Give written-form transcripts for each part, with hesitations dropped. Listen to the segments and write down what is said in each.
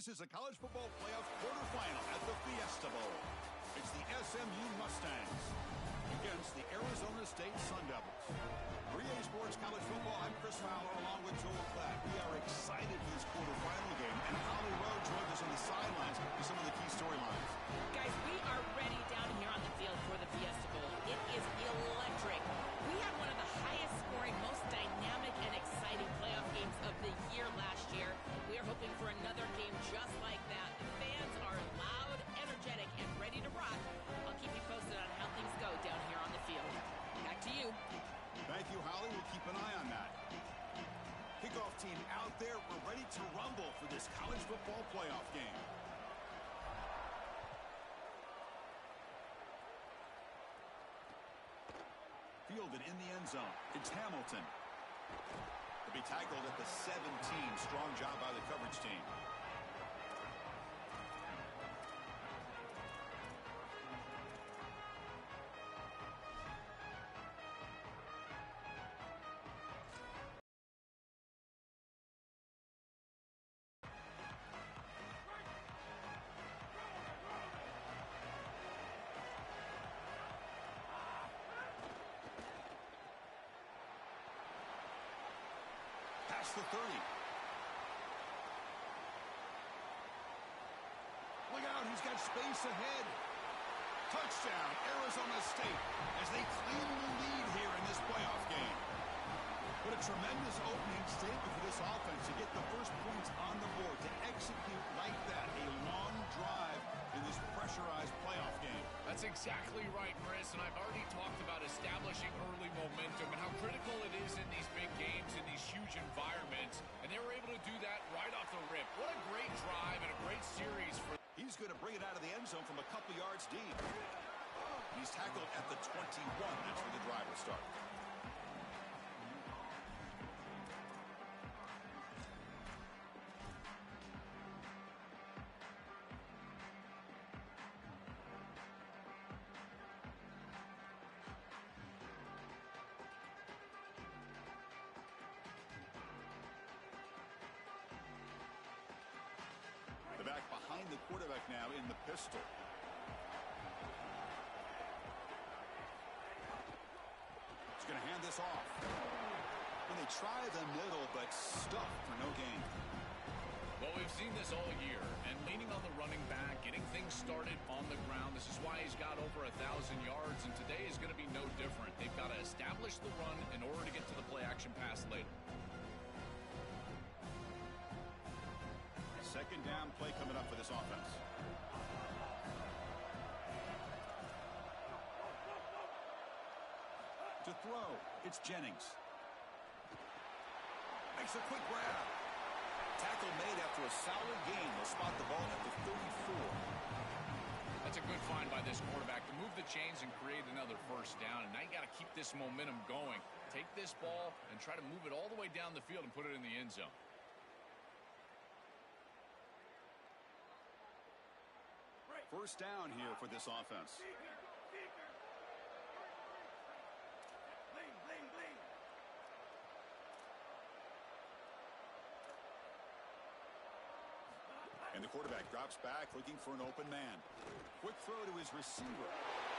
This is a college football playoff quarterfinal at the Fiesta Bowl. It's the SMU Mustangs against the Arizona State Sun Devils. 3A Sports College Football, I'm Chris Fowler along with Joel Klatt. We are excited for this quarterfinal game, and Holly Rowe joins us on the sidelines with some of the key storylines. Guys, we are ready down here on the field for the Fiesta Bowl. It is electric. We had one of the highest scoring, most dynamic and exciting playoff games of the year last year. We are hoping for another game just like that. The fans are loud, energetic, and ready to rock. I'll keep you posted on how things go down here on the field. Back to you. Thank you, Holly. We'll keep an eye on that. Kickoff team out there. We're ready to rumble for this college football playoff game. Fielded in the end zone. It's Hamilton. He'll be tackled at the 17. Strong job by the coverage team. Past the 30. Look out, he's got space ahead. Touchdown, Arizona State, as they claim the lead here in this playoff game. What a tremendous opening statement for this offense to get the first points on the board, to execute like that, a long drive in this pressurized playoff game. That's exactly right, Chris, and I've already talked about establishing early momentum and how critical it is in these big games, in these huge environments, and they were able to do that right off the rip. What a great drive and a great series for... He's going to bring it out of the end zone from a couple yards deep. He's tackled at the 21. That's where the drive will start. The back behind the quarterback now in the pistol. He's going to hand this off. And they try the middle, but stuffed for no gain. Well, we've seen this all year, and leaning on the running back, getting things started on the ground. This is why he's got over 1,000 yards, and today is going to be no different. They've got to establish the run in order to get to the play-action pass later. Second down play coming up for this offense. To throw, it's Jennings. Makes a quick grab. Tackle made after a solid gain. They'll spot the ball at the 34. That's a good find by this quarterback to move the chains and create another first down. And now you got to keep this momentum going. Take this ball and try to move it all the way down the field and put it in the end zone. First down here for this offense. And the quarterback drops back looking for an open man. Quick throw to his receiver.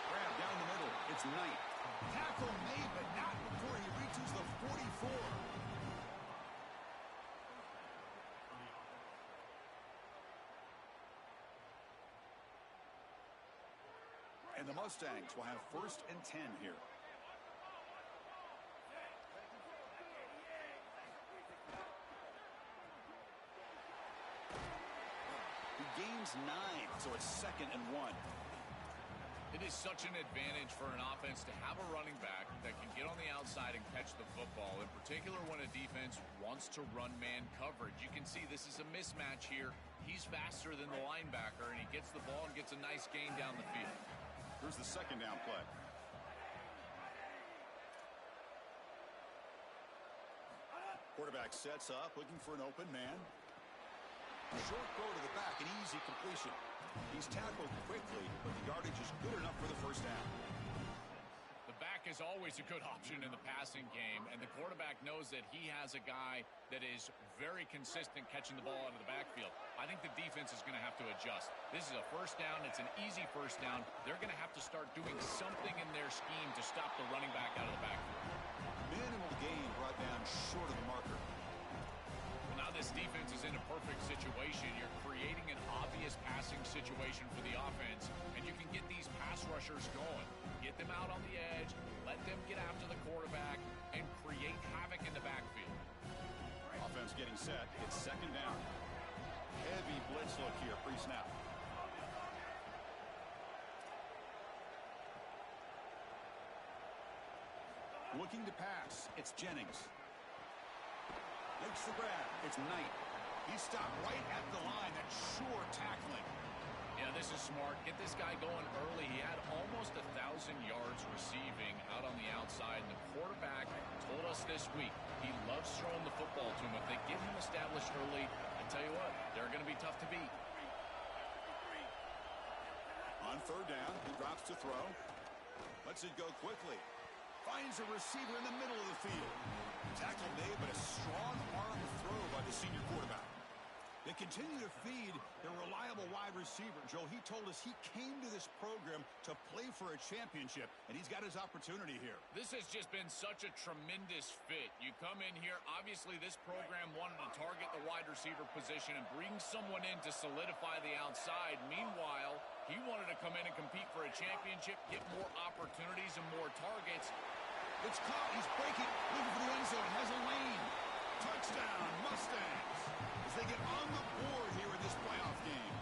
Grab down the middle. It's Knight. Tackle made, but not before he reaches the 44. And the Mustangs will have 1st and 10 here. He gains 9, so it's 2nd and 1. It is such an advantage for an offense to have a running back that can get on the outside and catch the football, in particular when a defense wants to run man coverage. You can see this is a mismatch here. He's faster than the linebacker, and he gets the ball and gets a nice gain down the field. Here's the second down play. Quarterback sets up, looking for an open man. Short throw to the back, an easy completion. He's tackled quickly, but the yardage is good enough for the first down. The back is always a good option in the passing game, and the quarterback knows that he has a guy that is very consistent catching the ball out of the backfield. I think the defense is going to have to adjust. This is a first down. It's an easy first down. They're going to have to start doing something in their scheme to stop the running back out of the backfield. Minimal gain brought down short of the marker. Well, now this defense is in a perfect situation. You're creating an obvious passing situation for the offense, and you can get these pass rushers going. Get them out on the edge, let them get after the quarterback, and create havoc in the backfield. Offense getting set. It's second down. Heavy blitz look here pre-snap. Looking to pass. It's Jennings. Makes the grab. It's Knight. He stopped right at the line. That's sure tackling. Yeah, this is smart. Get this guy going early. He had almost 1,000 yards receiving out on the outside. And the quarterback told us this week he loves throwing the football to him. If they get him established early, I tell you what, they're going to be tough to beat. On third down, he drops to throw. Lets it go quickly. Finds a receiver in the middle of the field. Tackle made, but a strong arm throw by the senior quarterback. They continue to feed their reliable wide receiver. Joe, he told us he came to this program to play for a championship, and he's got his opportunity here. This has just been such a tremendous fit. You come in here, obviously this program wanted to target the wide receiver position and bring someone in to solidify the outside. Meanwhile, he wanted to come in and compete for a championship, get more opportunities and more targets. It's caught. He's breaking. Looking for the end zone. Has a lane. Touchdown, Mustangs. As they get on the board here in this playoff game.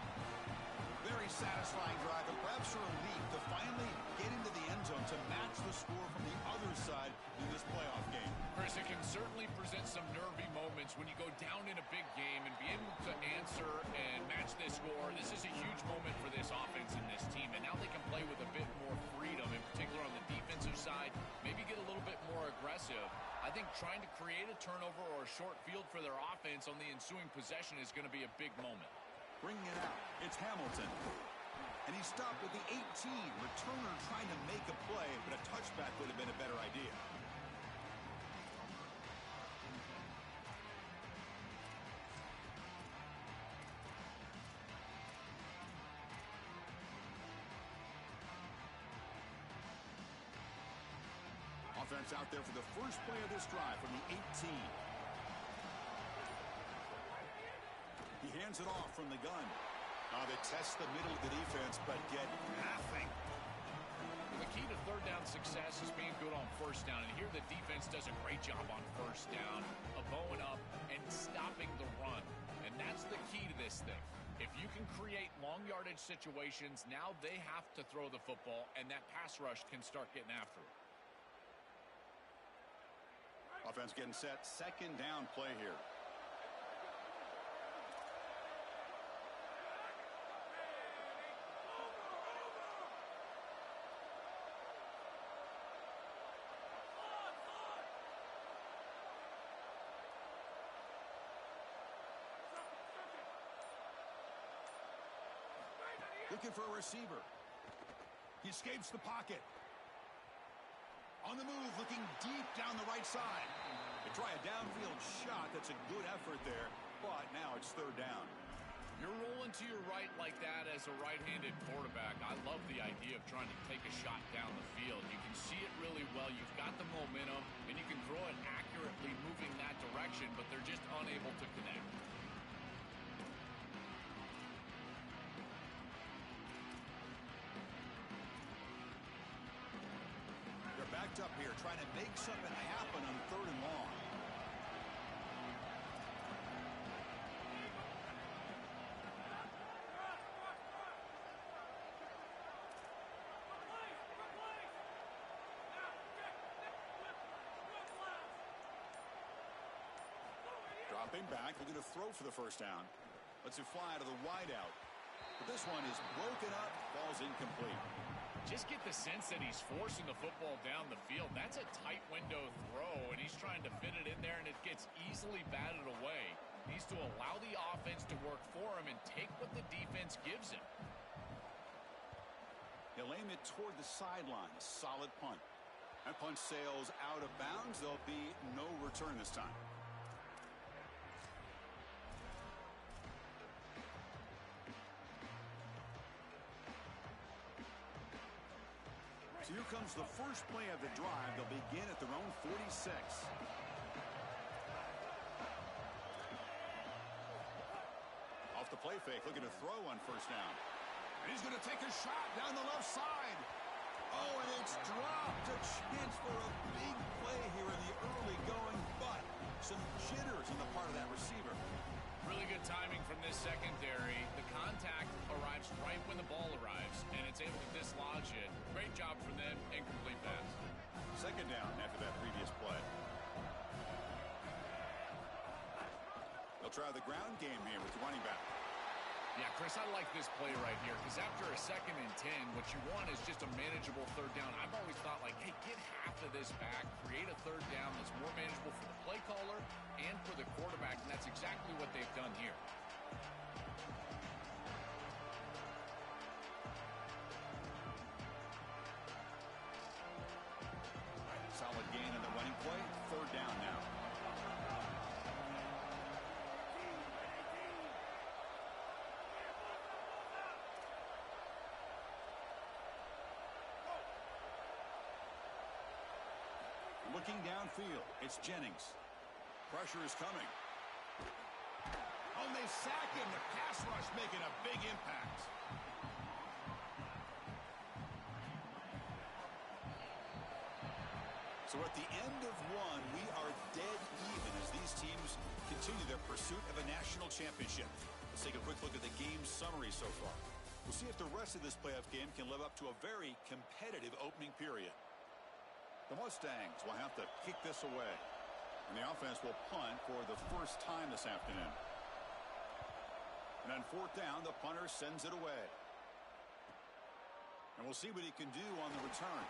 Very satisfying drive, and perhaps a relief to finally get into the end zone to match the score from the other side in this playoff game. Chris, it can certainly present some nervy moments when you go down in a big game and be able to answer and match this score. This is a huge moment for this offense and this team, and now they can play with a bit more freedom, in particular on the defensive side, maybe get a little bit more aggressive. I think trying to create a turnover or a short field for their offense on the ensuing possession is going to be a big moment. Bringing it out, it's Hamilton. And he stopped with the 18. Returner trying to make a play, but a touchback would have been a better idea. Offense out there for the first play of this drive from the 18. He hands it off from the gun. They test the middle of the defense, but get nothing. The key to third down success is being good on first down. And here the defense does a great job on first down of bowing up and stopping the run. And that's the key to this thing. If you can create long yardage situations, now they have to throw the football, and that pass rush can start getting after it. Offense getting set. Second down play here. Looking for a receiver. He escapes the pocket. On the move, looking deep down the right side. They try a downfield shot. That's a good effort there, but now it's third down. You're rolling to your right like that as a right-handed quarterback. I love the idea of trying to take a shot down the field. You can see it really well. You've got the momentum, and you can throw it accurately moving that direction, but they're just unable to connect. Backed up here, trying to make something happen on third and long. Dropping back, looking to throw for the first down. Lets it fly to the wideout. But this one is broken up, ball's incomplete. Just get the sense that he's forcing the football down the field. That's a tight window throw, and he's trying to fit it in there, and it gets easily batted away. He needs to allow the offense to work for him and take what the defense gives him. He'll aim it toward the sideline. A solid punt. That punch sails out of bounds. There'll be no return this time. So here comes the first play of the drive. They'll begin at their own 46. Off the play fake, looking to throw on first down. And he's going to take a shot down the left side. Oh, and it's dropped. A chance for a big play here in the early going, but some jitters on the part of that receiver. Really good timing from this secondary. The contact arrives right when the ball arrives, and it's able to dislodge it. Great job from them, incomplete pass. Second down after that previous play. They'll try the ground game here with the running back. Yeah, Chris, I like this play right here because after a 2nd and 10, what you want is just a manageable third down. I've always thought, like, hey, get half of this back, create a third down that's more manageable for the play caller and for the quarterback, and that's exactly what they've done here. Solid gain in the running play. Third down now. Looking downfield, it's Jennings. Pressure is coming. Oh, and they sack him. The pass rush making a big impact. So at the end of one, we are dead even as these teams continue their pursuit of a national championship. Let's take a quick look at the game summary so far. We'll see if the rest of this playoff game can live up to a very competitive opening period. The Mustangs will have to kick this away, and the offense will punt for the first time this afternoon. And on fourth down, the punter sends it away. And we'll see what he can do on the return.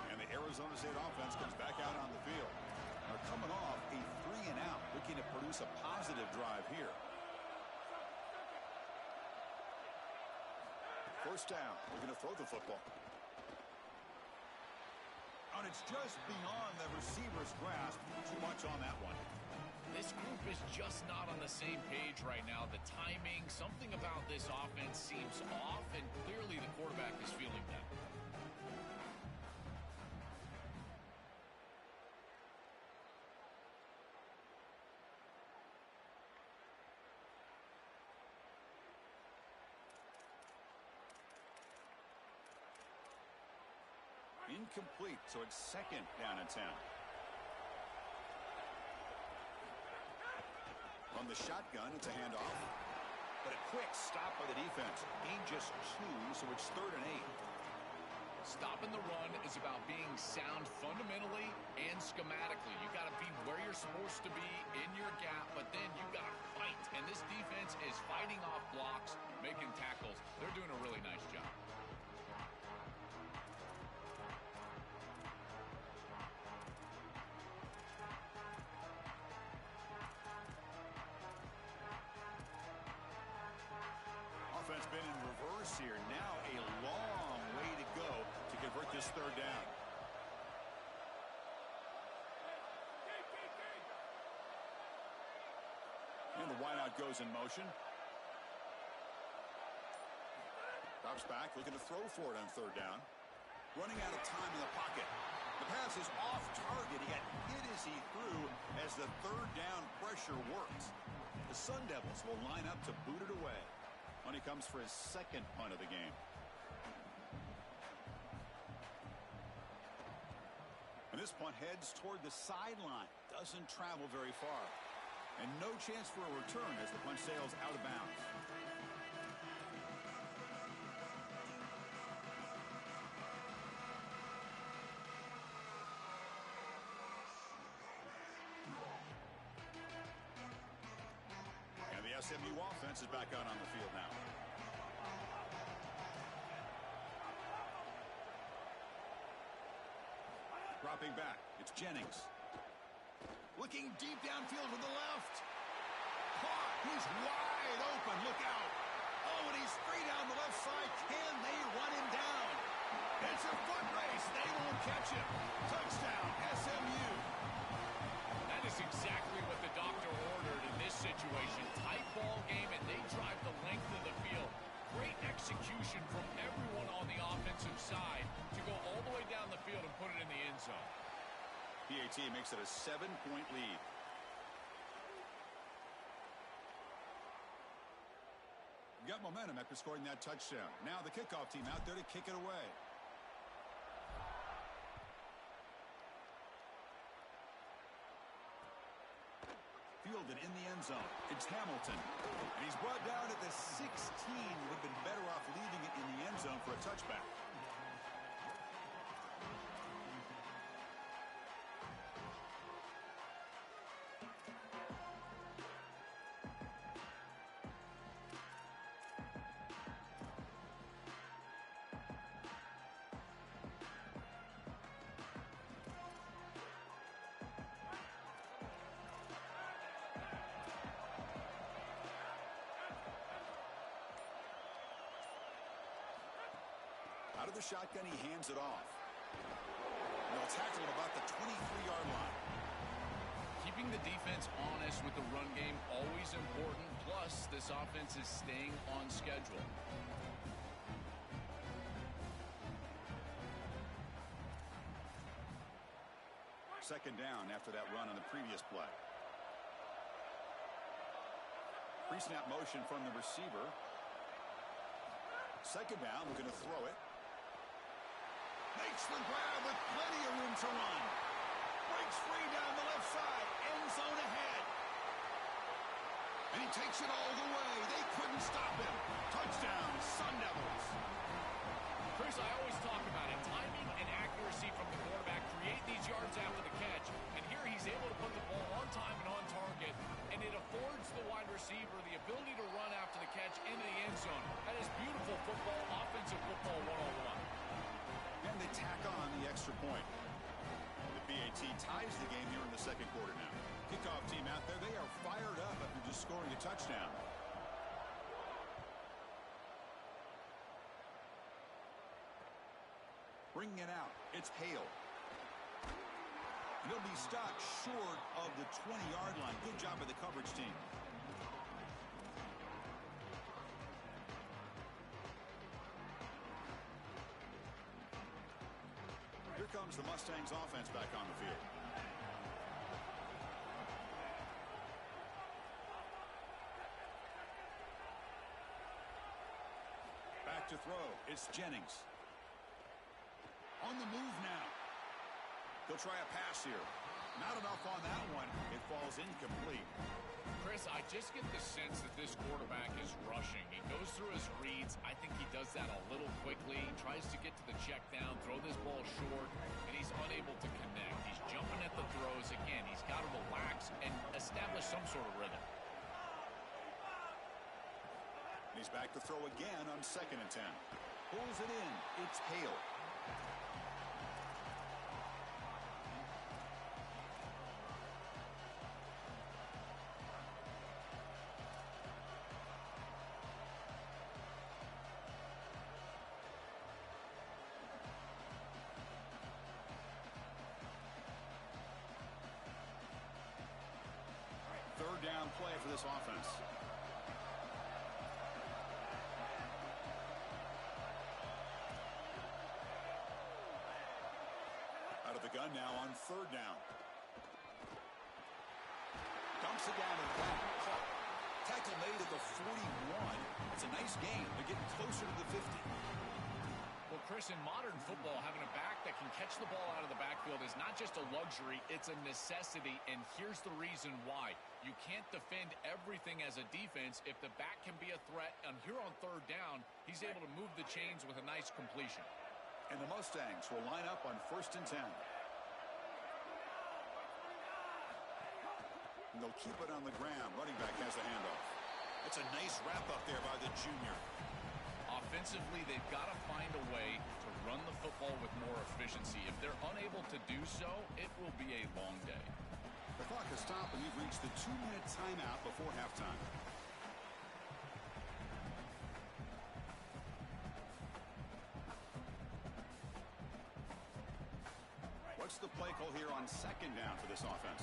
And the Arizona State offense comes back out on the field. They're coming off a 3-and-out, looking to produce a positive drive here. First down, looking to throw the football. And it's just beyond the receiver's grasp. Too much on that one. This group is just not on the same page right now. The timing, something about this offense seems off, and clearly the quarterback is feeling that. Incomplete, so it's second down and 10. On the shotgun, it's a handoff. But a quick stop by the defense. Gain just 2, so it's 3rd and 8. Stopping the run is about being sound fundamentally and schematically. You got to be where you're supposed to be in your gap, but then you got to fight. And this defense is fighting off blocks, making tackles. They're doing a really nice job. Offense been in reverse here. Now a long way to go to convert this third down. And the wideout goes in motion. Drops back, looking to throw for it on third down. Running out of time in the pocket. The pass is off target. He got hit as he threw as the third down pressure works. The Sun Devils will line up to boot it away. When he comes for his second punt of the game. And this punt heads toward the sideline. Doesn't travel very far. And no chance for a return as the punt sails out of bounds. And the SMU offense is back out on the field now. Dropping back, it's Jennings. Looking deep downfield to the left. Caught. He's wide open. Look out. Oh, and he's free down the left side. Can they run him down? It's a foot race. They won't catch him. Touchdown, SMU. That is exactly what the doctor ordered in this situation. Tight ball game, and they drive the length of the field. Great execution from everyone on the offensive side to go all the way down the field and put it in the end zone. PAT makes it a 7-point lead. Got momentum after scoring that touchdown. Now the kickoff team out there to kick it away. Fielded in the end zone. It's Hamilton. And he's brought down at the 16. Would have been better off leaving it in the end zone for a touchback. Out of the shotgun, he hands it off. They'll tackle at about the 23-yard line. Keeping the defense honest with the run game, always important. Plus, this offense is staying on schedule. Second down after that run on the previous play. Pre-snap motion from the receiver. Second down, looking to throw it. Makes the grab with plenty of room to run. Breaks free down the left side. End zone ahead. And he takes it all the way. They couldn't stop him. Touchdown, Sun Devils. Chris, I always talk about it. Timing and accuracy from the quarterback create these yards after the catch. And here he's able to put the ball on time and on target. And it affords the wide receiver the ability to run after the catch into the end zone. That is beautiful football, offensive football one-on-one. And they tack on the extra point. The PAT ties the game here in the second quarter now. Kickoff team out there, they are fired up after just scoring a touchdown. Bringing it out, it's Hale. He'll be stopped short of the 20-yard line. Good job by the coverage team. Here comes the Mustangs offense back on the field. Back to throw. It's Jennings. On the move now. He'll try a pass here. Not enough on that one. It falls incomplete. Chris, I just get the sense that this quarterback is rushing. He goes through his reads. I think he does that a little quickly. He tries to get to the check down, throw this ball short, and he's unable to connect. He's jumping at the throws. Again, he's got to relax and establish some sort of rhythm. He's back to throw again on 2nd and 10. Pulls it in. It's Hale. Third down play for this offense. Out of the gun now on 3rd down. Dumps it down to the back. Caught. Tackle made at the 41. It's a nice game. They're getting closer to the 50. Well, Chris, in modern football, having a back that can catch the ball out of the backfield is not just a luxury, it's a necessity, and here's the reason why. You can't defend everything as a defense if the back can be a threat, and here on 3rd down, he's able to move the chains with a nice completion. And the Mustangs will line up on 1st and 10. And they'll keep it on the ground. Running back has the handoff. It's a nice wrap up there by the junior. Offensively, they've got to find a way to run the football with more efficiency. If they're unable to do so, it will be a long day. The clock has stopped, and we've reached the 2-minute timeout before halftime. What's the play call here on second down for this offense?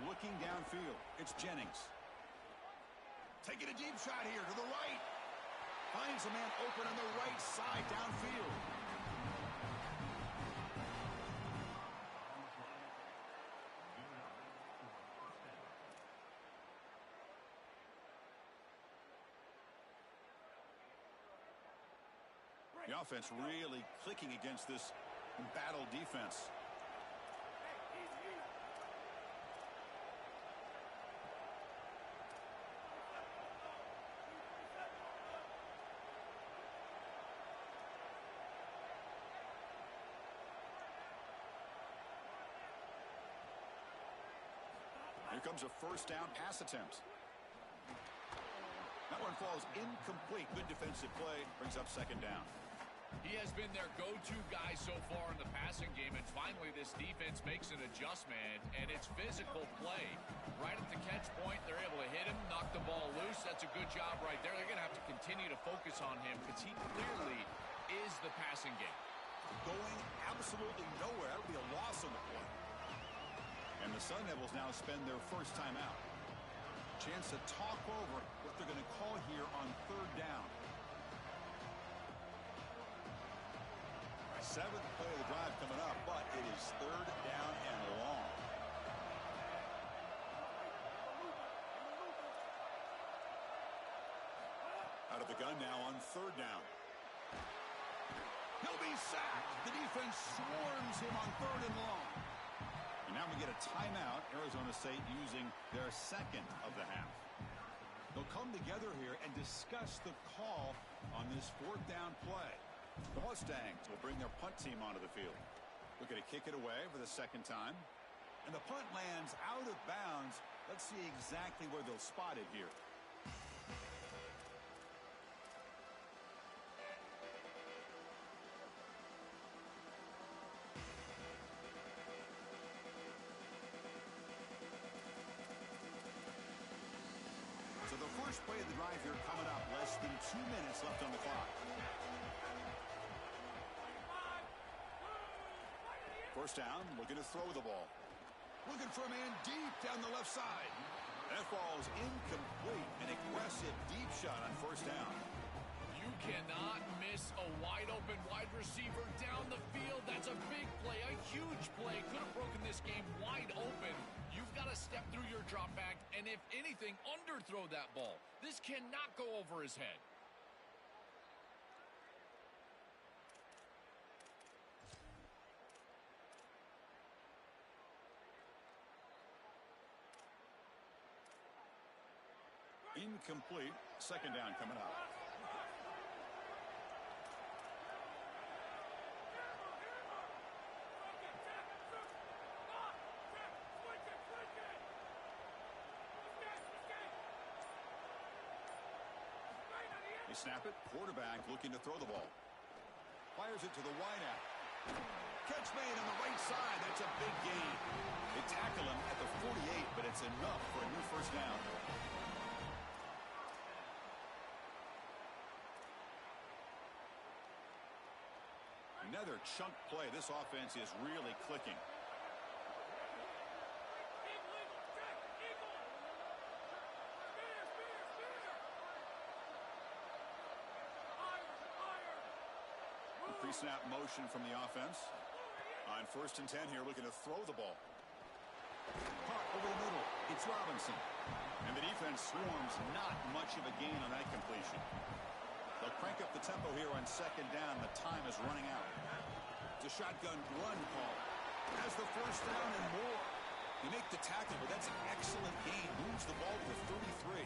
Looking downfield, it's Jennings. Taking a deep shot here to the right. Finds a man open on the right side downfield. The offense really clicking against this embattled defense. Here comes a first down pass attempt. That one falls incomplete. Good defensive play. Brings up second down. He has been their go-to guy so far in the passing game, and finally this defense makes an adjustment, and it's physical play. Right at the catch point, they're able to hit him, knock the ball loose. That's a good job right there. They're going to have to continue to focus on him because he clearly is the passing game. Going absolutely nowhere. That'll be a loss on the play. And the Sun Devils now spend their first time out. Chance to talk over what they're going to call here on third down. Seventh play of the drive coming up, but it is third down and long. Out of the gun now on third down. He'll be sacked. The defense swarms him on third and long. And now we get a timeout. Arizona State using their second of the half. They'll come together here and discuss the call on this fourth down play. The Mustangs will bring their punt team onto the field. Looking to kick it away for the second time. And the punt lands out of bounds. Let's see exactly where they'll spot it here. So the first play of the drive here coming up. Less than 2 minutes left on the clock. First down, looking to throw the ball. Looking for a man deep down the left side. That ball is incomplete. An aggressive deep shot on first down. You cannot miss a wide-open wide receiver down the field. That's a big play, a huge play. Could have broken this game wide open. You've got to step through your drop back and, if anything, underthrow that ball. This cannot go over his head. Incomplete. Second down coming up. They snap it. Quarterback looking to throw the ball. Fires it to the wideout. Catch made on the right side. That's a big gain. They tackle him at the 48, but it's enough for a new first down. Another chunk play. This offense is really clicking. Pre-snap motion from the offense. On first and 10 here, looking to throw the ball. Caught over the middle. It's Robinson. And the defense swarms. Not much of a gain on that completion. They'll crank up the tempo here on second down. The time is running out. It's a shotgun run call. Has the first down and more. You make the tackle, but that's an excellent gain. Moves the ball to the 33.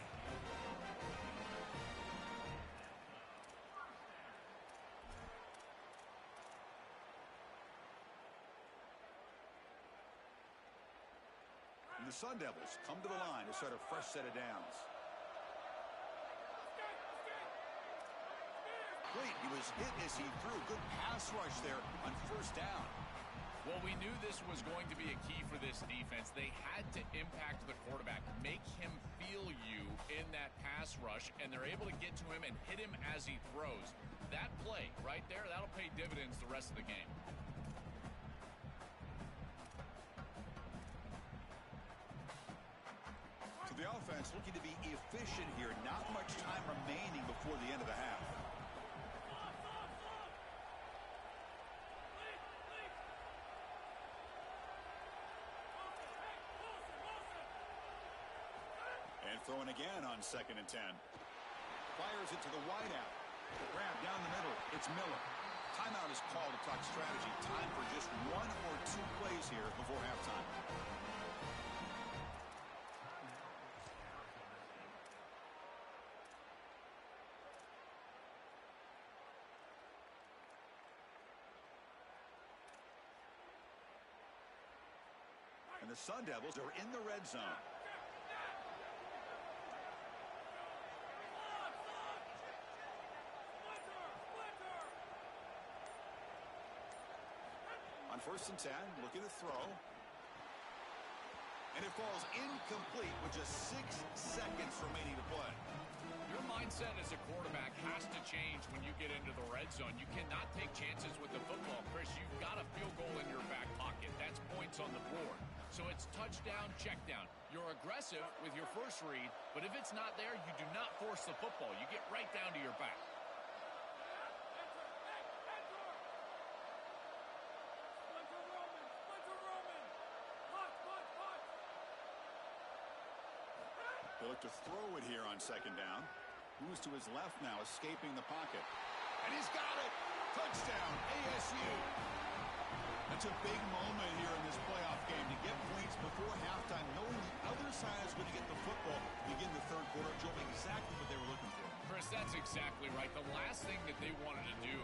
And the Sun Devils come to the line to start a fresh set of downs. right. He was hit as he threw. Good pass rush there on first down. Well, we knew this was going to be a key for this defense. They had to impact the quarterback, make him feel you in that pass rush, and they're able to get to him and hit him as he throws. That play right there, that'll pay dividends the rest of the game. So the offense looking to be efficient here. Not much time remaining before the end of the half. And throwing again on 2nd and 10. Fires it to the wideout. Grab down the middle. It's Miller. Timeout is called to talk strategy. Time for just 1 or 2 plays here before halftime. And the Sun Devils are in the red zone. On 1st and 10, looking to throw. And it falls incomplete with just 6 seconds remaining to play. Your mindset as a quarterback has to change when you get into the red zone. You cannot take chances with the football, Chris. You've got a field goal in your back pocket. That's points on the board. So it's touchdown, check down. You're aggressive with your first read, but if it's not there, you do not force the football. You get right down to your back. They look to throw it here on 2nd down. Moves to his left now, escaping the pocket. And he's got it! Touchdown, ASU! That's a big moment here in this playoff game to get points before halftime, knowing the other side is going to get the football to begin the 3rd quarter. Joe, exactly what they were looking for. Chris, that's exactly right. The last thing that they wanted to do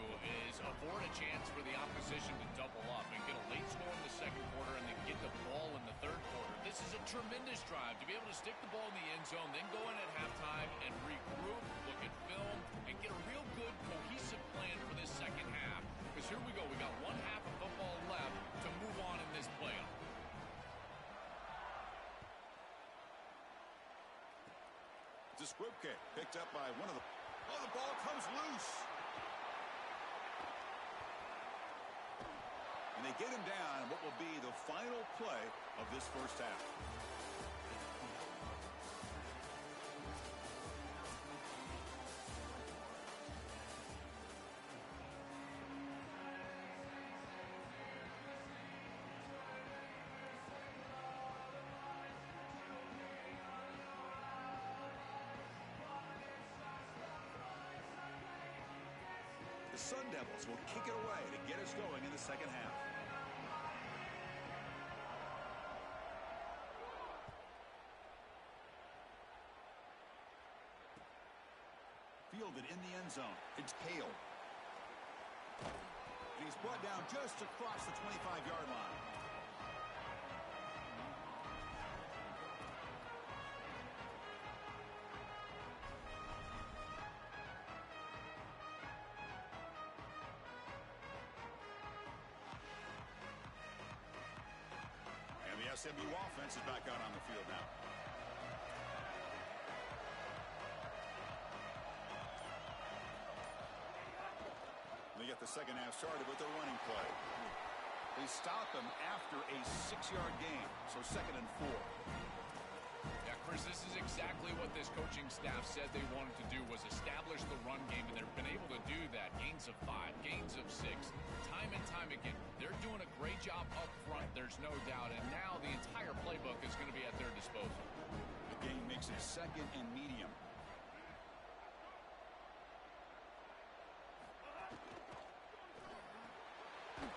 is afford a chance for the opposition to double up and get a late score in the 2nd quarter and then get the ball in the 3rd quarter. This is a tremendous drive to be able to stick the ball in the end zone, then go in at halftime and regroup, look at film, and get a real good cohesive plan for this 2nd half. Because here we go. We got 1 half of football left to move on in this playoff. It's a squib kick picked up by one of the... Oh, the ball comes loose. And they get him down what will be the final play of this 1st half. The Sun Devils will kick it away to get us going in the 2nd half. Fielded in the end zone. It's Cale. And he's brought down just across the 25-yard line. And the SMU offense is back out on the field now. They get the 2nd half started with a running play. They stop him after a 6-yard gain, so 2nd and 4. Yeah, Chris, this is exactly what this coaching staff said they wanted to do, was establish the run game, and they've been able to do that. Gains of 5, gains of 6, time and time again. They're doing a great job up front, there's no doubt, and now the entire playbook is going to be at their disposal. The game makes it 2nd and medium.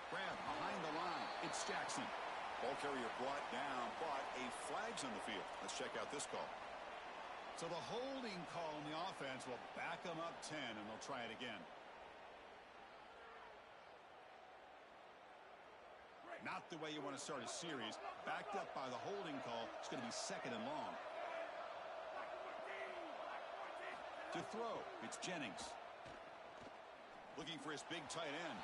Grab behind the line. It's Jackson. Ball carrier brought down, but a flag's on the field. Let's check out this call. So the holding call on the offense will back them up 10, and they'll try it again. Not the way you want to start a series. Backed up by the holding call. It's going to be 2nd and long. To throw, it's Jennings. Looking for his big tight end.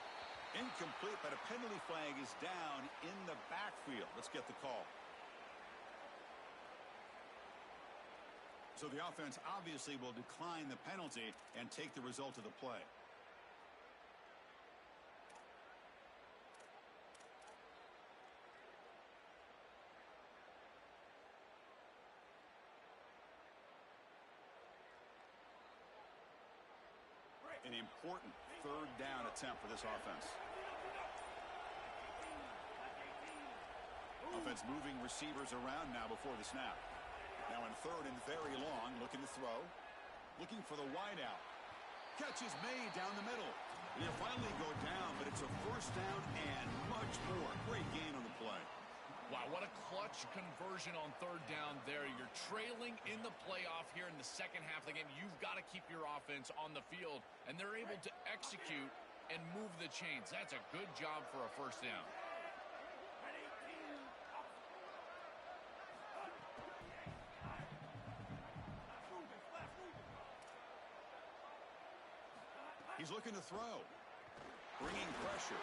Incomplete, but a penalty flag is down in the backfield. Let's get the call. So the offense obviously will decline the penalty and take the result of the play. An important third down attempt for this offense. Offense moving receivers around now before the snap. Now in third and very long, looking to throw. Looking for the wide out. Catch is made down the middle. He'll finally go down, but it's a first down and much more. Great gain on the play. Wow, what a clutch conversion on third down there. You're trailing in the playoff here in the second half of the game. You've got to keep your offense on the field, and they're able to execute and move the chains. That's a good job for a first down. He's looking to throw. Bringing pressure.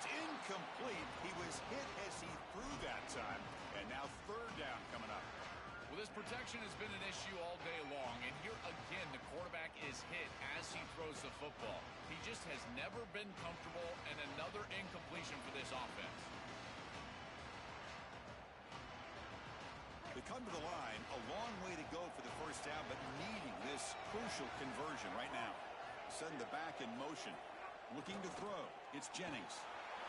It's incomplete. He was hit as he threw that time. And now third down coming up. Well, this protection has been an issue all day long. And here again, the quarterback is hit as he throws the football. He just has never been comfortable, and another incompletion for this offense. They come to the line. A long way to go for the first down, but needing this crucial conversion right now. Send the back in motion. Looking to throw. It's Jennings.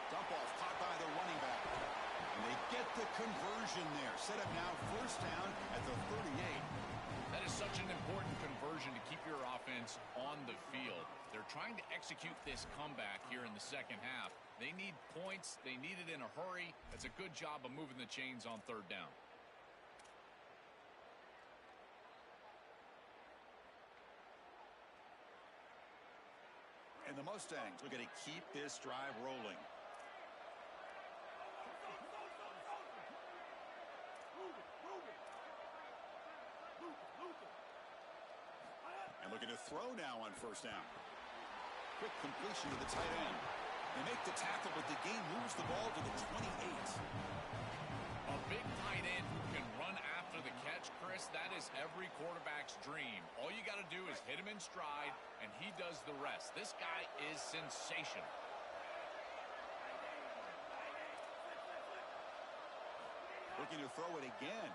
Dump off caught by the running back. And they get the conversion there. Set up now first down at the 38. That is such an important conversion to keep your offense on the field. They're trying to execute this comeback here in the second half. They need points. They need it in a hurry. It's a good job of moving the chains on third down. And the Mustangs are going to keep this drive rolling. And looking to throw now on first down. Quick completion to the tight end. They make the tackle, but the game moves the ball to the 28. A big tight end who can run after the catch, Chris, that is every quarterback's dream. All you got to do is hit him in stride, and he does the rest. This guy is sensational. Looking to throw it again.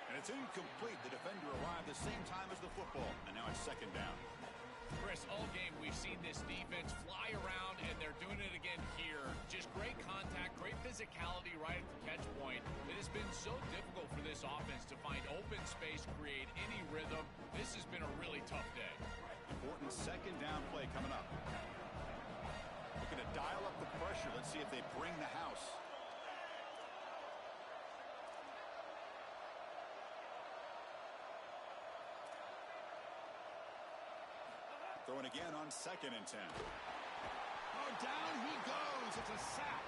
And it's incomplete. The defender arrived the same time as the football. And now it's second down. Chris, all game we've seen this defense fly around, and they're doing it again here. Just great contact, great physicality right at the catch point. It has been so difficult for this offense to find open space, create any rhythm. This has been a really tough day. Important second down play coming up. Looking to dial up the pressure. Let's see if they bring the house. Throwing again on 2nd and 10. Oh, down he goes. It's a sack.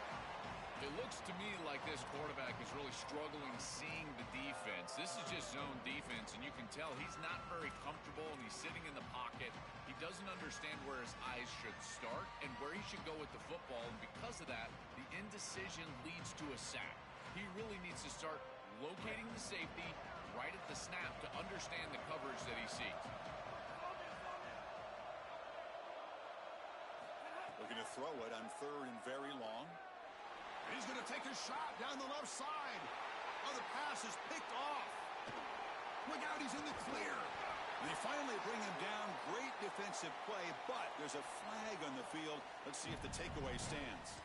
It looks to me like this quarterback is really struggling seeing the defense. This is just zone defense, and you can tell he's not very comfortable, and he's sitting in the pocket. He doesn't understand where his eyes should start and where he should go with the football, and because of that, the indecision leads to a sack. He really needs to start locating the safety right at the snap to understand the coverage that he seeks. Looking to throw it on 3rd and very long. He's going to take a shot down the left side. Oh, the pass is picked off. Look out, he's in the clear. And they finally bring him down. Great defensive play, but there's a flag on the field. Let's see if the takeaway stands.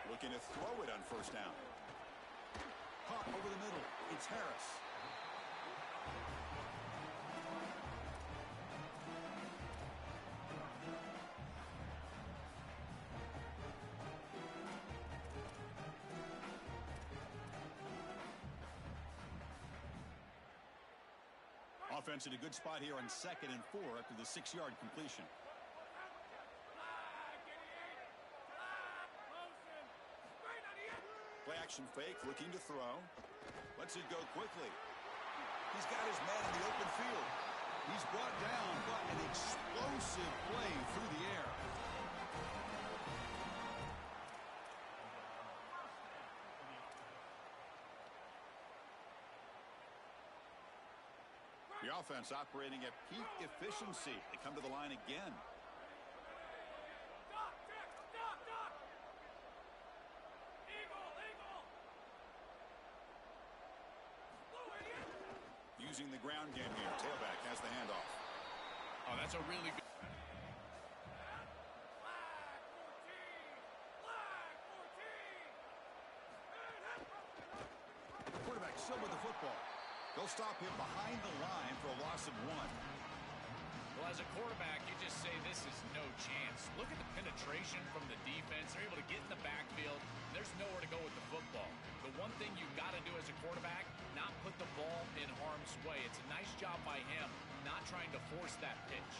Looking to throw it on first down. Caught over the middle. It's Harris. Offense in a good spot here on 2nd and 4 after the 6-yard completion. Play action fake, looking to throw. Lets it go quickly. He's got his man in the open field. He's brought down, but an explosive play through the air. The offense operating at peak efficiency. They come to the line again. Using the ground game here. Tailback has the handoff. Oh, that's a really good. Quarterback still with the football. They'll stop him behind the line for a loss of 1. Well, as a quarterback, you just say this is no chance. Look at the penetration from the defense. They're able to get in the backfield. There's nowhere to go with the football. The one thing you've got to do as a quarterback, not put the ball in harm's way. It's a nice job by him, not trying to force that pitch.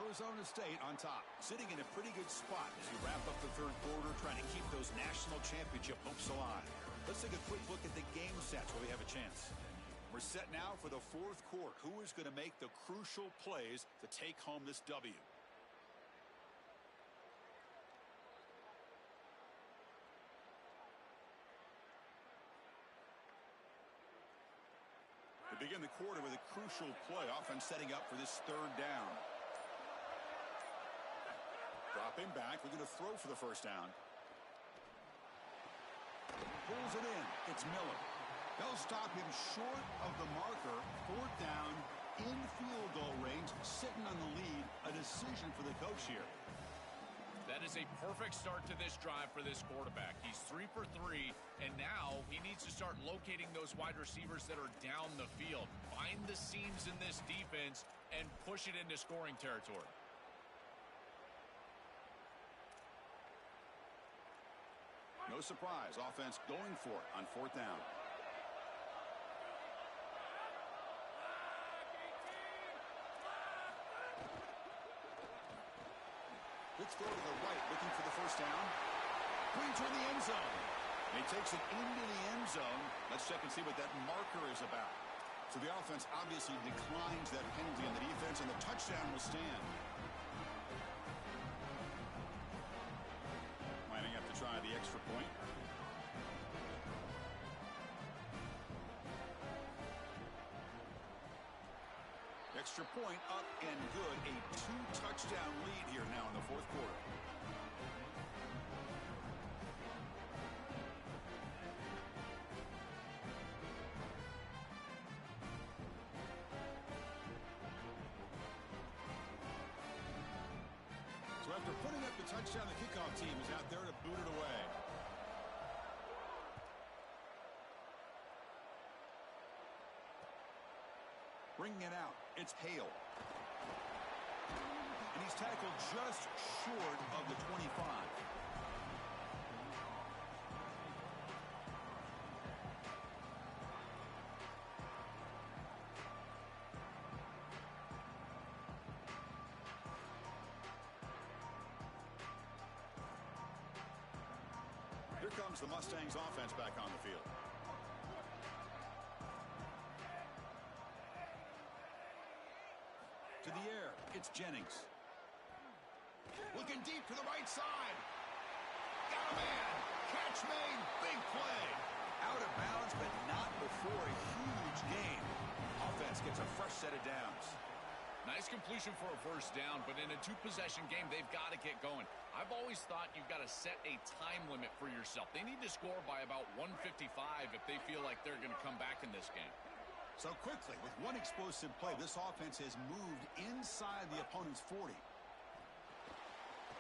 Arizona State on top, sitting in a pretty good spot as you wrap up the 3rd quarter, trying to keep those national championship hopes alive. Let's take a quick look at the game sets where we have a chance. We're set now for the 4th quarter. Who is going to make the crucial plays to take home this W? We begin the quarter with a crucial play, often setting up for this 3rd down. Dropping back, looking to throw for the 1st down. Pulls it in. It's Miller. They'll stop him short of the marker. 4th down, in field goal range, sitting on the lead. A decision for the coach here. That is a perfect start to this drive for this quarterback. He's 3 for 3, and now he needs to start locating those wide receivers that are down the field. Find the seams in this defense and push it into scoring territory. No surprise, offense going for it on 4th down. Let's throw to the right, looking for the 1st down. Going toward the end zone. He takes it into the end zone. Let's check and see what that marker is about. So the offense obviously declines that penalty on the defense, and the touchdown will stand. Lining up to try the extra point. Extra point up and good. A 2-touchdown lead here now in the 4th quarter. So after putting up the touchdown, the kickoff team is out there to boot it away. Bringing it out, it's Hale. And he's tackled just short of the 25. Here comes the Mustangs offense back on the field. To the air, it's Jennings. Looking deep to the right side. Got a man. Catch made. Big play. Out of bounds, but not before a huge gain. Offense gets a fresh set of downs. Nice completion for a 1st down, but in a 2-possession game, they've got to get going. I've always thought you've got to set a time limit for yourself. They need to score by about 155 if they feel like they're going to come back in this game. So quickly, with one explosive play, this offense has moved inside the opponent's 40.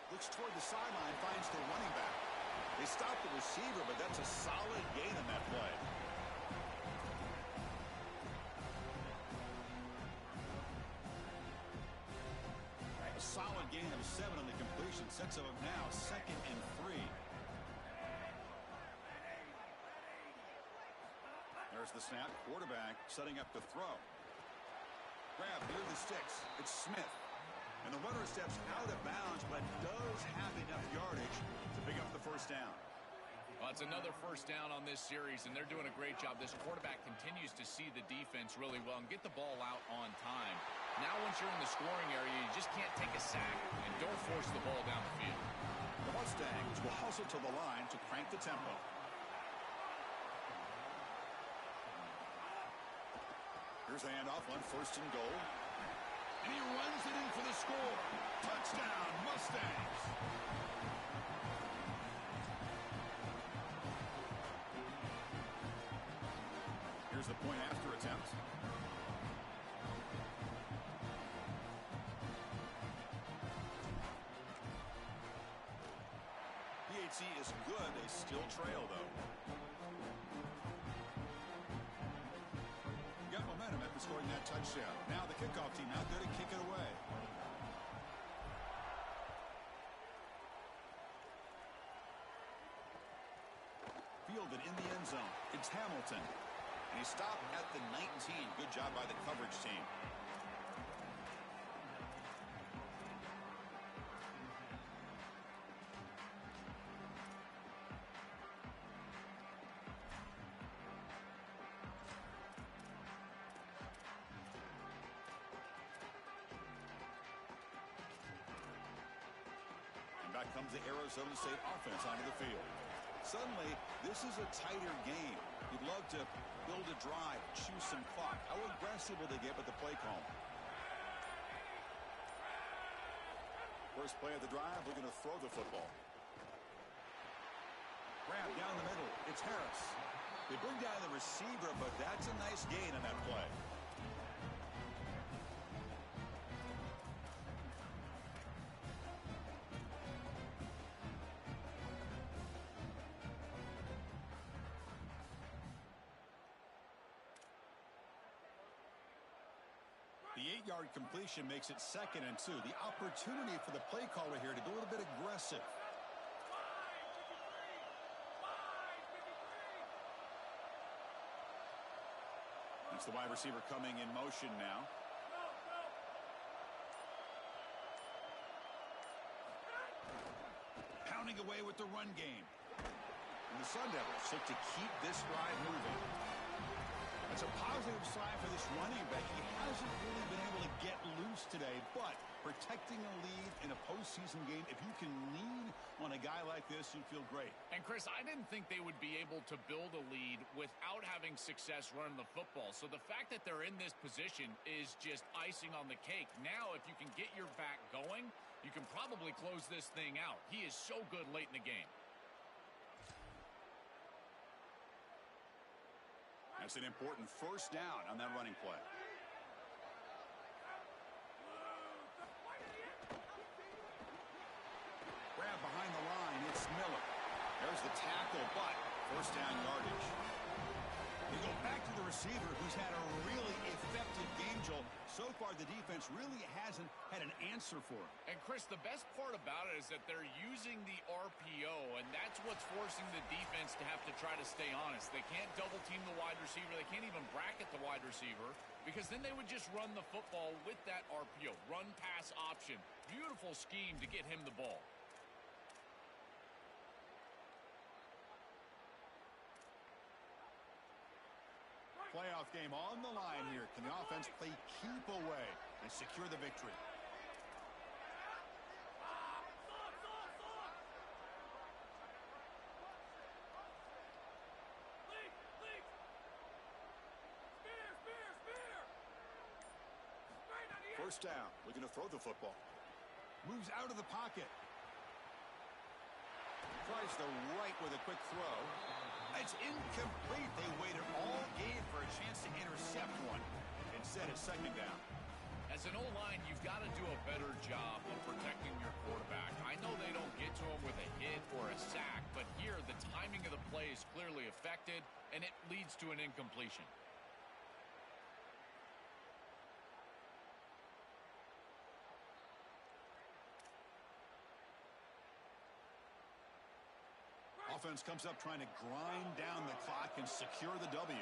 Looks toward the sideline, finds the running back. They stop the receiver, but that's a solid gain on that play. gain of 7 on the completion. Sets him up now 2nd and 3. There's the snap. Quarterback setting up to throw. Grab near the sticks. It's Smith. And the runner steps out of bounds, but does have enough yardage to pick up the first down. Well, it's another first down on this series, and they're doing a great job. This quarterback continues to see the defense really well and get the ball out on time. Now once you're in the scoring area, you just can't take a sack and don't force the ball down the field. The Mustangs will hustle to the line to crank the tempo. Here's the handoff on 1st and goal. And he runs it in for the score. Touchdown, Mustangs. Here's the point after attempt. PHC is good. They still trail, though. Got momentum after scoring that touchdown. Now the kickoff team out there to kick it away. Fielded in the end zone. It's Hamilton. And he stopped at the 19. Good job by the coverage team. And back comes the Arizona State offense onto the field. Suddenly, this is a tighter game. You'd love to build a drive, choose some clock. How aggressive will they get with the play call? First play of the drive, we're going to throw the football. Grab down the middle. It's Harris. They bring down the receiver, but that's a nice gain on that play. The 8-yard completion makes it 2nd and 2. The opportunity for the play caller here to go a little bit aggressive. That's the wide receiver coming in motion now. Pounding away with the run game. And the Sun Devils look to keep this drive moving. It's a positive sign for this running back. He hasn't really been able to get loose today, but protecting a lead in a postseason game, if you can lean on a guy like this, you feel great. And, Chris, I didn't think they would be able to build a lead without having success running the football. So the fact that they're in this position is just icing on the cake. Now, if you can get your back going, you can probably close this thing out. He is so good late in the game. That's an important first down on that running play. Grab behind the line. It's Miller. There's the tackle, but first down yardage. They go back to the receiver, who's had a really effective game, Joel. So far, the defense really hasn't had an answer for him. And, Chris, the best part about it is that they're using the RPO, and that's what's forcing the defense to have to try to stay honest. They can't double-team the wide receiver. They can't even bracket the wide receiver, because then they would just run the football with that RPO, run-pass option. Beautiful scheme to get him the ball. Playoff game on the line here. Can the offense play keep away and secure the victory? First down. Looking to throw the football. Moves out of the pocket. Tries the right with a quick throw. It's incomplete. They waited all game for a chance to intercept one. Instead, it's 2nd down. As an O-line, you've got to do a better job of protecting your quarterback. I know they don't get to him with a hit or a sack, but here the timing of the play is clearly affected, and it leads to an incompletion. offense comes up trying to grind down the clock and secure the W.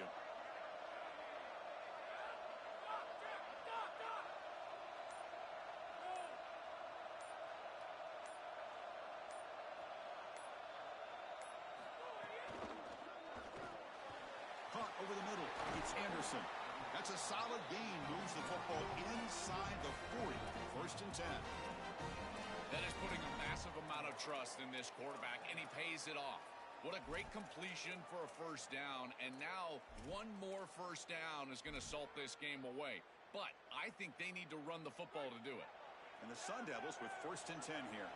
Caught over the middle. It's Anderson. That's a solid gain. Moves the football inside the 40. 1st and 10. That is putting a massive amount of trust in this quarterback, and he pays it off. What a great completion for a 1st down, and now one more 1st down is going to salt this game away. But I think they need to run the football to do it. And the Sun Devils with 1st and 10 here.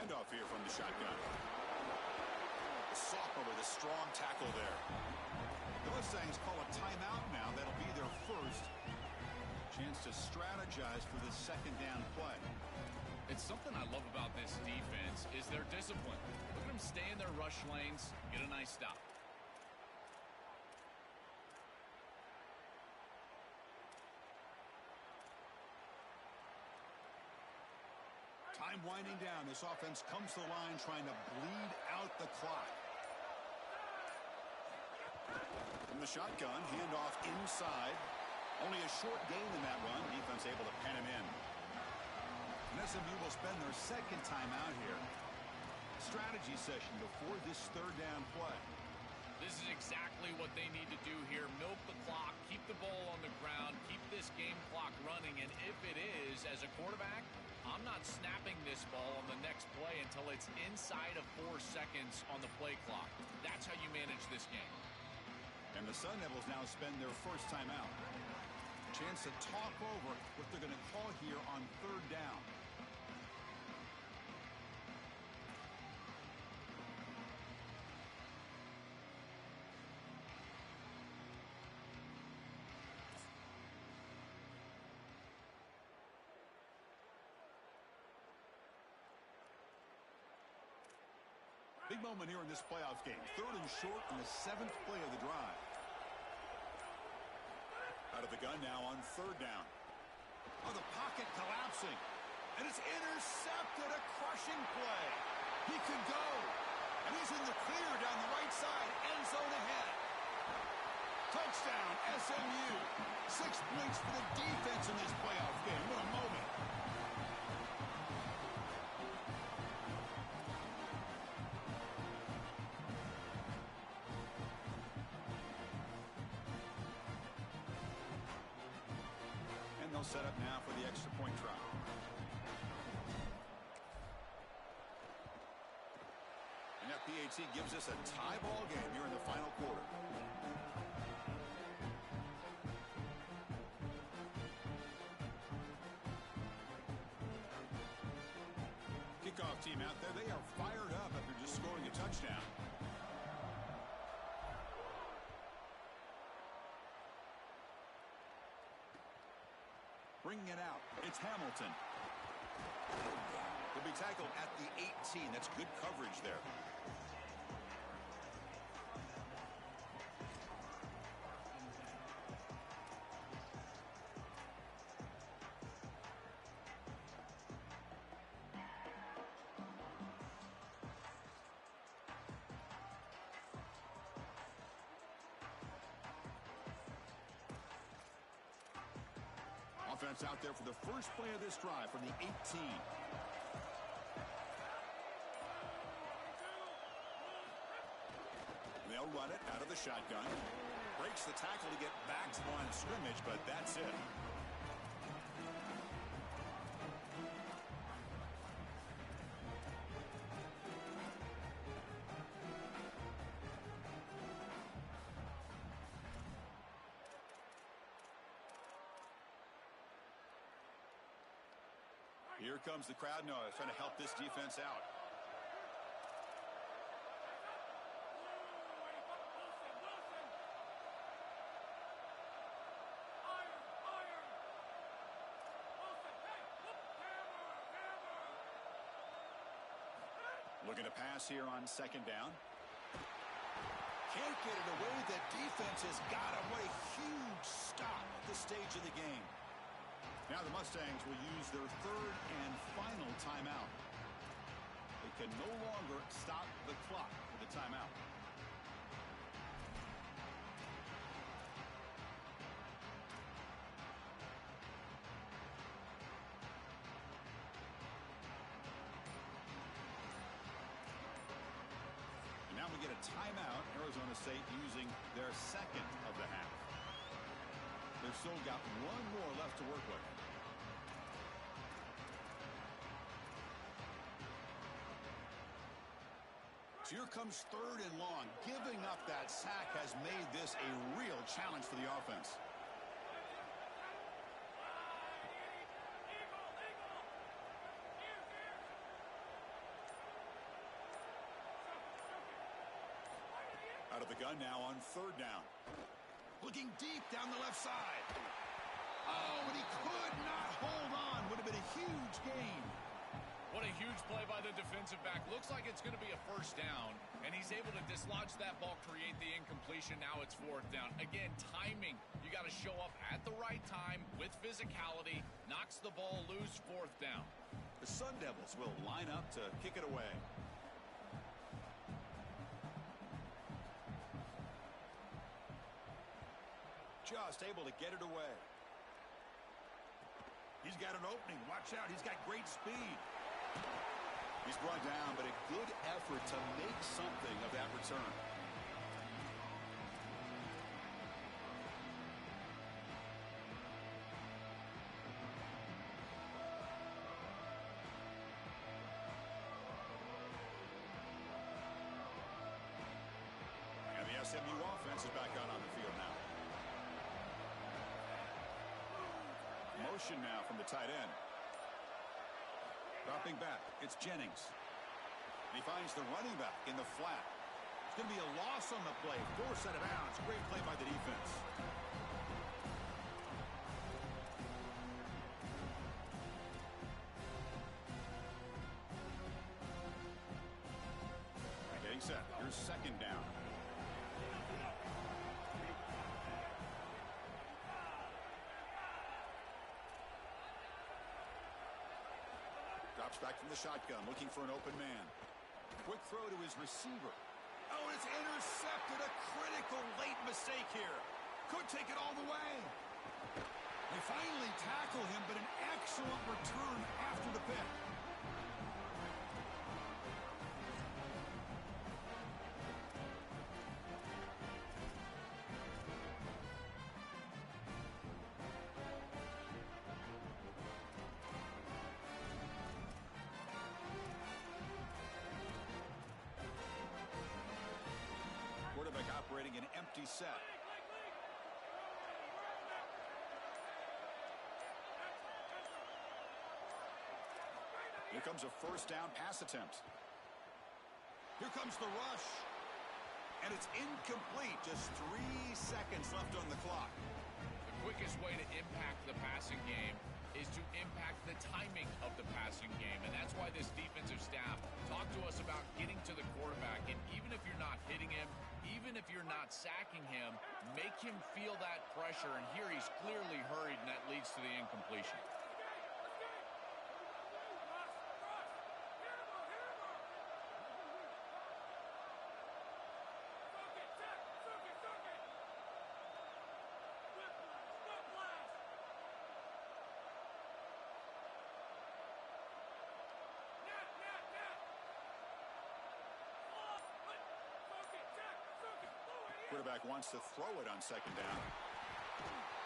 Handoff here from the shotgun. The sophomore with a strong tackle there. The Mustangs call a timeout now. That'll be their first. Chance to strategize for the 2nd down play. It's something I love about this defense is their discipline. Look at them stay in their rush lanes, get a nice stop. Time winding down. This offense comes to the line trying to bleed out the clock. From the shotgun, handoff inside. Only a short gain in that run. Defense able to pen him in. And SMU will spend their 2nd timeout here. Strategy session before this 3rd down play. This is exactly what they need to do here. Milk the clock, keep the ball on the ground, keep this game clock running. And if it is, as a quarterback, I'm not snapping this ball on the next play until it's inside of 4 seconds on the play clock. That's how you manage this game. And the Sun Devils now spend their 1st timeout. Chance to talk over what they're going to call here on 3rd down. Big moment here in this playoff game. 3rd and short in the 7th play of the drive. Out of the gun now on 3rd down. Oh, the pocket collapsing. And it's intercepted. A crushing play. He could go. And he's in the clear down the right side. End zone ahead. Touchdown, SMU. 6 points for the defense in this playoff game. What a moment. Set up now for the extra point try. And that PAT gives us a tie ball game here in the final quarter. Kickoff team out there, they are fired up after just scoring a touchdown. Bringing it out, it's Hamilton. He'll be tackled at the 18. That's good coverage there. Offense out there for the first play of this drive from the 18. They'll run it out of the shotgun. Breaks the tackle to get back to the line of scrimmage, but that's it. Here comes the crowd noise, trying to help this defense out. Looking to pass here on 2nd down. Can't get it away. The defense has got him. What a huge stop at this stage of the game. Now the Mustangs will use their third and final timeout. They can no longer stop the clock with the timeout. And now we get a timeout. Arizona State using their second of the half. They've still got one more left to work with. So here comes third and long. Giving up that sack has made this a real challenge for the offense. Out of the gun now on third down. Looking deep down the left side. Oh, and he could not hold on. Would have been a huge gain. What a huge play by the defensive back. Looks like it's going to be a first down, and he's able to dislodge that ball, create the incompletion. Now it's fourth down. Again, timing. You got to show up at the right time with physicality. Knocks the ball loose, fourth down. The Sun Devils will line up to kick it away. Just able to get it away. He's got an opening. Watch out. He's got great speed. He's brought down, but a good effort to make something of that return. And the SMU offense is back out on the field now. Motion now from the tight end. Dropping back, it's Jennings. And he finds the running back in the flat. It's going to be a loss on the play. Force out of bounds. Great play by the defense. Getting set. Here's second down. Drops back from the shotgun, looking for an open man. Quick throw to his receiver. Oh, it's intercepted. A critical late mistake here. Could take it all the way. They finally tackle him, but an excellent return after the pick. Quarterback operating an empty set. Here comes a first down pass attempt. Here comes the rush. And it's incomplete. Just 3 seconds left on the clock. The quickest way to impact the passing game is to impact the timing of the passing game. And that's why this defensive staff talked to us about getting to the quarterback. And even if you're not hitting him, even if you're not sacking him, make him feel that pressure. And here he's clearly hurried, and that leads to the incompletion. Quarterback wants to throw it on second down.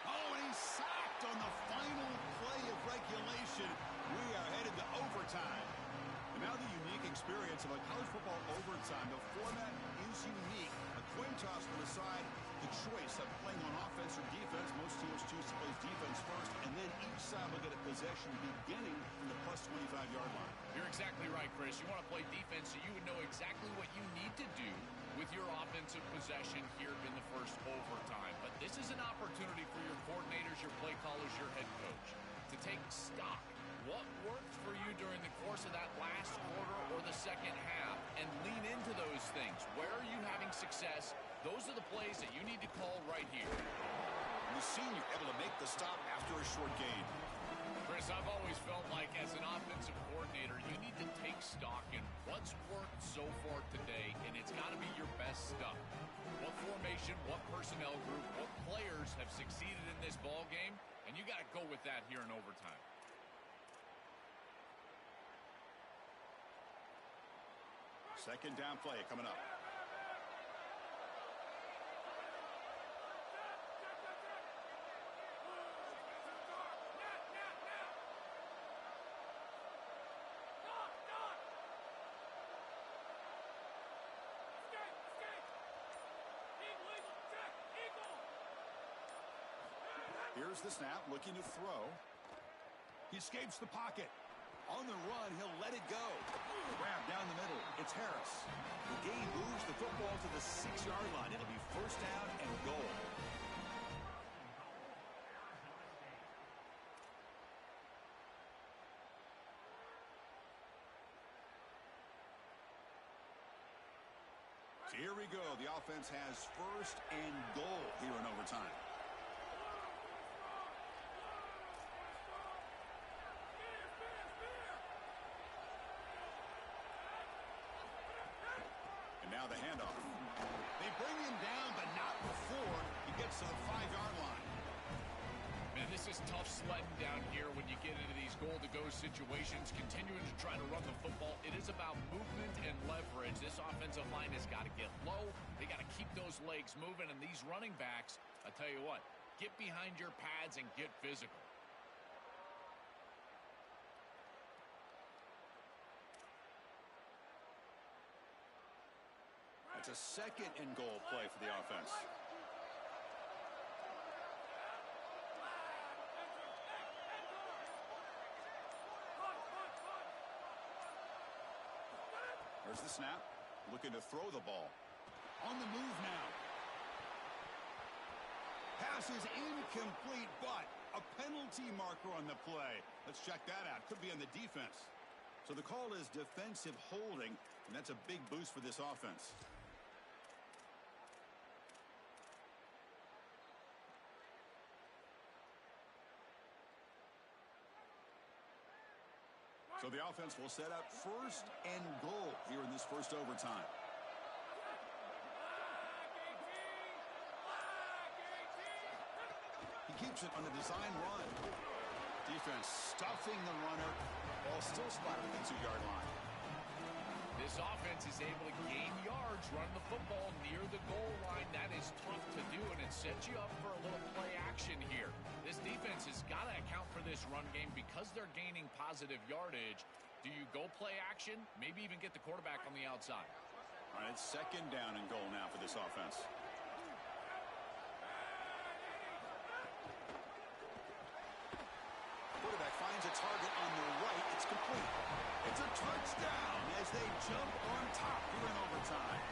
Oh, and he's sacked on the final play of regulation. We are headed to overtime. And now the unique experience of a college football overtime. The format is unique. A coin toss will decide the choice of playing on offense or defense. Most teams choose to play defense first, and then each side will get a possession beginning from the plus 25-yard line. You're exactly right, Chris. You want to play defense so you would know exactly what you need to do with your offensive possession here in the first overtime. But this is an opportunity for your coordinators, your play callers, your head coach to take stock. What worked for you during the course of that last quarter or the second half, and lean into those things. Where are you having success? Those are the plays that you need to call right here. And the senior able to make the stop after a short gain. Chris, I've always felt like as an offensive coordinator, you need to take stock in what's worked so far today, and it's got to be your best stuff. What formation, what personnel group, what players have succeeded in this ball game, and you got to go with that here in overtime. Second down play coming up. Here's the snap, looking to throw. He escapes the pocket. On the run, he'll let it go. Grab down the middle. It's Harris. The gain moves the football to the 6-yard line. It'll be first down and goal. So here we go. The offense has first and goal here in overtime. Now the handoff. They bring him down, but not before he gets to the 5-yard line. Man, this is tough sledding down here when you get into these goal-to-go situations, continuing to try to run the football. It is about movement and leverage. This offensive line has got to get low. They got to keep those legs moving, and these running backs, I tell you what, get behind your pads and get physical. It's a second and goal play for the offense. There's the snap. Looking to throw the ball. On the move now. Pass is incomplete, but a penalty marker on the play. Let's check that out. Could be on the defense. So the call is defensive holding, and that's a big boost for this offense. So the offense will set up first and goal here in this first overtime. He keeps it on the design run. Defense stuffing the runner. Ball still spotted at the 2-yard line. This offense is able to gain yards, run the football near the goal line. That is tough to do, and it sets you up for a little play action here. This defense has got to account for this run game because they're gaining positive yardage. Do you go play action? Maybe even get the quarterback on the outside. All right, it's second down and goal now for this offense. Quarterback finds a target on the right. It's complete. It's a touchdown as they jump on top here in overtime.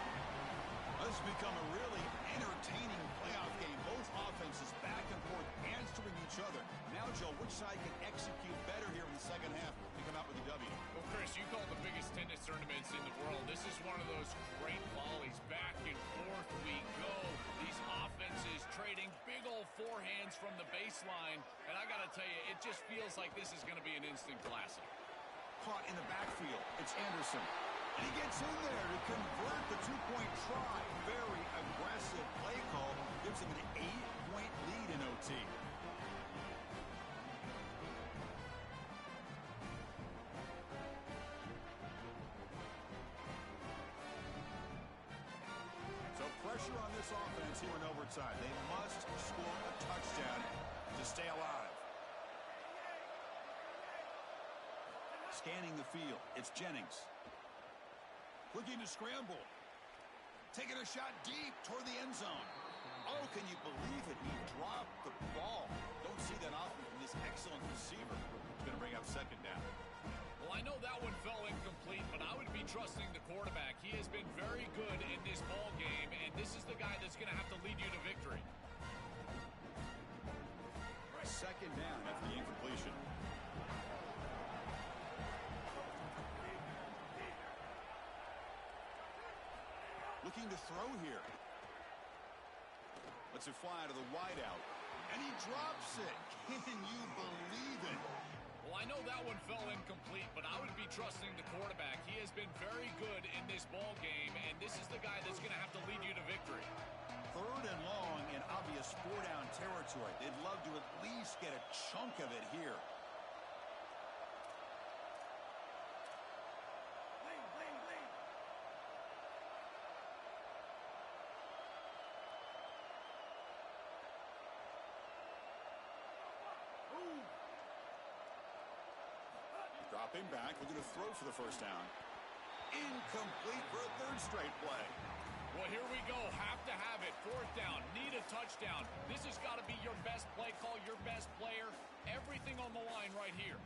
This has become a really entertaining playoff game. Both offenses back and forth answering each other. Now, Joe, which side can execute better here in the second half to come out with a W? Well, Chris, you call the biggest tennis tournaments in the world. This is one of those great volleys. Back and forth we go. These offenses trading big old forehands from the baseline. And I got to tell you, it just feels like this is going to be an instant classic. Caught in the backfield. It's Anderson. And he gets in there to convert the 2-point try. Very aggressive play call. Gives him an 8-point lead in OT. So pressure on this offense here in overtime. They must score a touchdown to stay alive. Scanning the field. It's Jennings. Looking to scramble. Taking a shot deep toward the end zone. Oh, can you believe it? He dropped the ball. Don't see that often from this excellent receiver. He's going to bring up second down. Well, I know that one fell incomplete, but I would be trusting the quarterback. He has been very good in this ball game, and this is the guy that's going to have to lead you to victory. Second down after the incompletion. Looking to throw here. Lets it fly to the wideout. And he drops it. Can you believe it? Well, I know that one fell incomplete, but I would be trusting the quarterback. He has been very good in this ball game, and this is the guy that's going to have to lead you to victory. 3rd and long in obvious 4-down territory. They'd love to at least get a chunk of it here. Dropping back, looking to throw for the 1st down. Incomplete for a 3rd straight play. Well, here we go. Have to have it. 4th down. Need a touchdown. This has got to be your best play call, your best player. Everything on the line right here.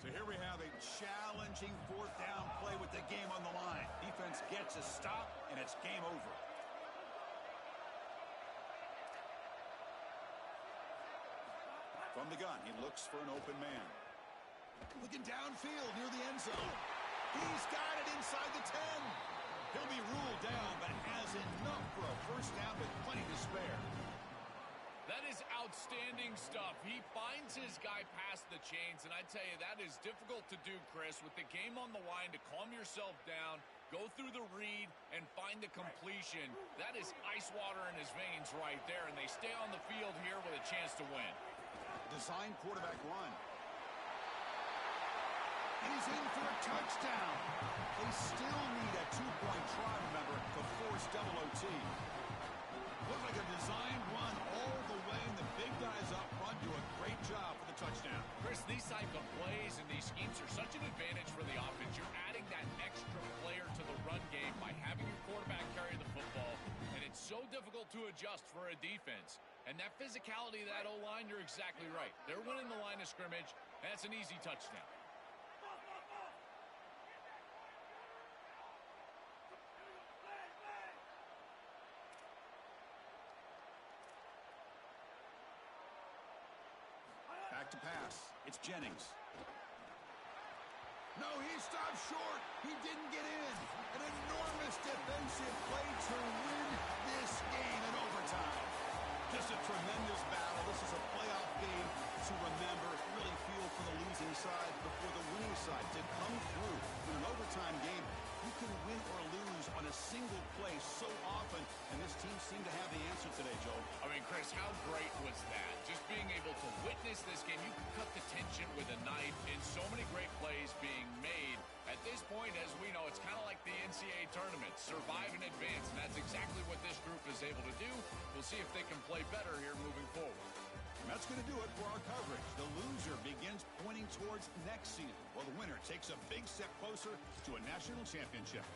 So here we have a challenging 4th down play with the game on the line. Defense gets a stop, and it's game over. From the gun, he looks for an open man. Looking downfield near the end zone. He's got it inside the 10. He'll be ruled down, but has enough for a 1st down with plenty to spare. That is outstanding stuff. He finds his guy past the chains, and I tell you, that is difficult to do, Chris, with the game on the line, to calm yourself down, go through the read, and find the completion. That is ice water in his veins right there, and they stay on the field here with a chance to win. Design quarterback run. And he's in for a touchdown. They still need a 2-point try, remember, to force double OT. Looks like a designed run all the way, and the big guys up front do a great job for the touchdown. Chris, these type of plays and these schemes are such an advantage for the offense. You're adding that extra player to the run game by having your quarterback carry the football, and it's so difficult to adjust for a defense. And that physicality of that O-line, you're exactly right. They're winning the line of scrimmage, and that's an easy touchdown. Back to pass. It's Jennings. No, he stopped short. He didn't get in. An enormous defensive play to win this game in overtime. Just a tremendous battle. This is a playoff game to remember. Really feel for the losing side before the winning side to come through in an overtime game. You can win or lose on a single play so often, and this team seemed to have the answer today, Joe. I mean, Chris, how great was that? Just being able to witness this game. You can cut the tension with a knife, and so many great plays being made. At this point, as we know, it's kind of like the NCAA tournament. Survive and advance, and that's exactly what this group is able to do. We'll see if they can play better here moving forward. And that's going to do it for our coverage. The loser begins pointing towards next season, while the winner takes a big step closer to a national championship.